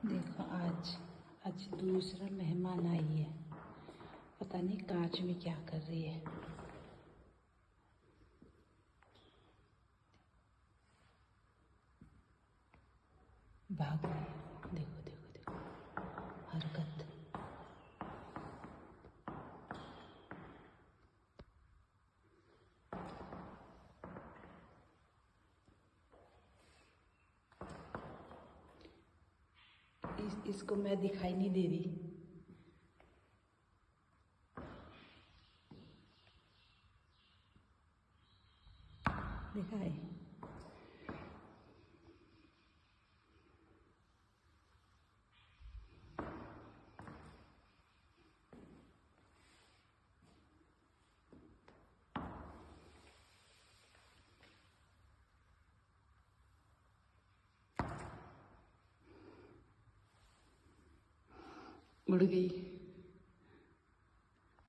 देखो आज आज दूसरा मेहमान आई है। पता नहीं कांच में क्या कर रही है। भाग रही है। देखो देखो देखो हरकत। इसको मैं दिखाई नहीं दे रही। दिखाई उड़ गई।